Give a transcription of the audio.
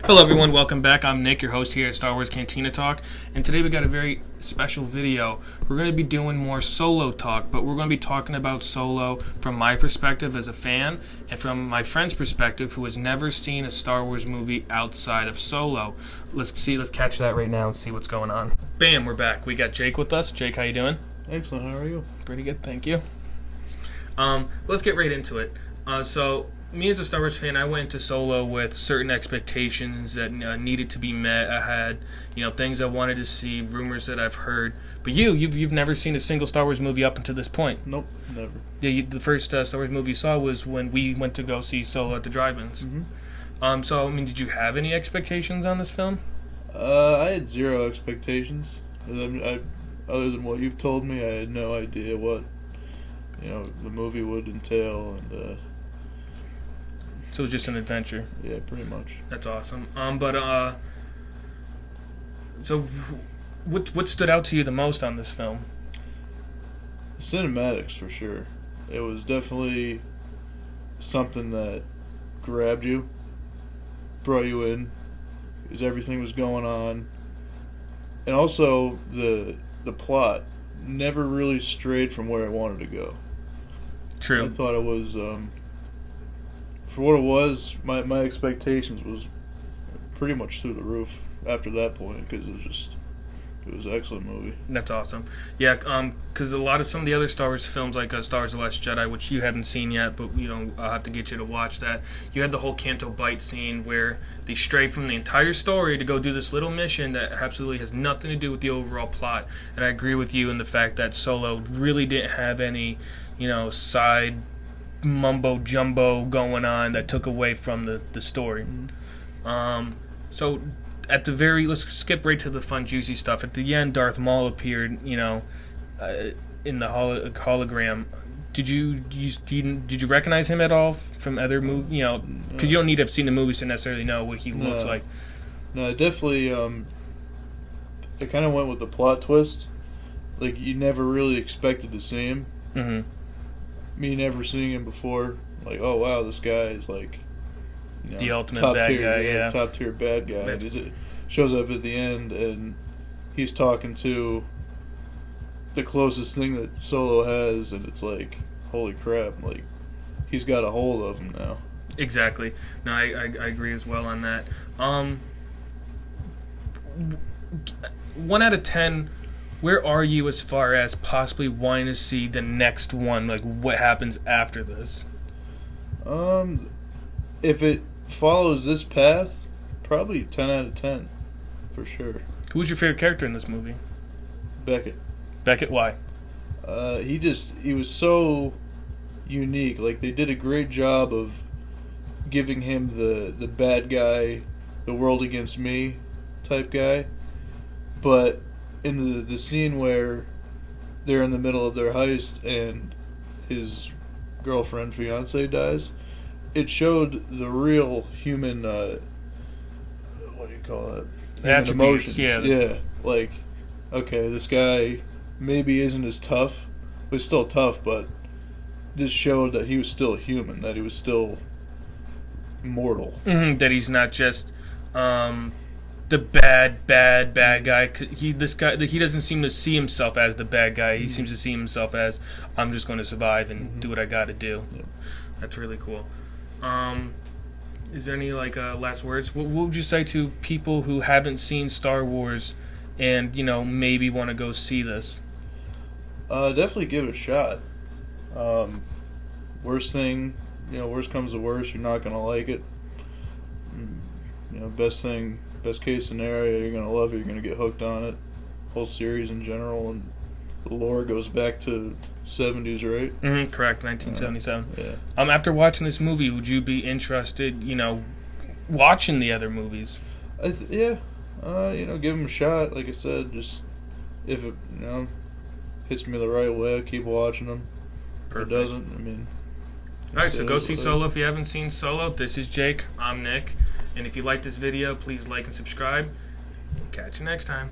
Hello everyone, welcome back. I'm Nick, your host here at Star Wars Cantina Talk, and today we got a very special video. We're going to be doing more Solo talk, but we're going to be talking about Solo from my perspective as a fan, and from my friend's perspective who has never seen a Star Wars movie outside of Solo. Let's catch that right now and see what's going on. Bam, we're back. We got Jake with us. Jake, how you doing? Excellent, how are you? Pretty good, thank you. Let's get right into it. So, me as a Star Wars fan, I went into Solo with certain expectations that needed to be met. I had, things I wanted to see, rumors that I've heard. But you've never seen a single Star Wars movie up until this point. Nope, never. Yeah, the first Star Wars movie you saw was when we went to go see Solo at the drive-ins. Mm-hmm. So, did you have any expectations on this film? I had zero expectations. Other than what you've told me, I had no idea what, the movie would entail, and So it was just an adventure. yeah, pretty much. That's awesome. So what stood out to you the most on this film? The cinematics, for sure. It was definitely something that grabbed you, brought you in, because everything was going on. And also, the plot never really strayed from where I wanted to go. True. I thought it was, for what it was, my expectations was pretty much through the roof after that point, because it was an excellent movie. That's awesome. Yeah, because some of the other Star Wars films, like Star Wars The Last Jedi, which you haven't seen yet, but I'll have to get you to watch that. You had the whole Canto Bight scene where they stray from the entire story to go do this little mission that absolutely has nothing to do with the overall plot. And I agree with you in the fact that Solo really didn't have any, side mumbo jumbo going on that took away from the story. So at the let's skip right to the fun juicy stuff. At the end, Darth Maul appeared, in the hologram. Did you recognize him at all from other movies? Because you don't need to have seen the movies to necessarily know what he looks like. No, I definitely. I kind of went with the plot twist. Like, you never really expected to see him. Mm-hmm. Me never seeing him before. Like, oh wow, this guy is like the ultimate bad guy. Yeah, top tier bad guy. It shows up at the end, and he's talking to the closest thing that Solo has, and it's like, holy crap! Like, he's got a hold of him now. Exactly. No, I agree as well on that. 1 out of 10. Where are you as far as possibly wanting to see the next one? Like, what happens after this? If it follows this path, probably 10 out of 10, for sure. Who's your favorite character in this movie? Beckett. Beckett, why? He was so unique. Like, they did a great job of giving him the bad guy, the world against me type guy. But in the scene where they're in the middle of their heist and his girlfriend, fiance dies, it showed the real human, what do you call it? Human emotions. Yeah. Like, okay, this guy maybe isn't as tough, but he's still tough, but this showed that he was still human, that he was still mortal. Mm-hmm, that he's not just the bad guy. He doesn't seem to see himself as the bad guy. He seems to see himself as, I'm just going to survive and do what I got to do. Yeah. That's really cool. Is there any last words? What would you say to people who haven't seen Star Wars and maybe want to go see this? Definitely give it a shot. Worst comes to worst, you're not gonna like it. Best case scenario, you're going to love it, you're going to get hooked on it. Whole series in general, and the lore goes back to 70s, right? Mm-hmm, correct, 1977. Yeah. After watching this movie, would you be interested, watching the other movies? Yeah. Give them a shot. Like I said, just if it, hits me the right way, I'll keep watching them. Perfect. If it doesn't, Alright, so go see Solo if you haven't seen Solo. This is Jake. I'm Nick. And if you like this video, please like and subscribe. Catch you next time.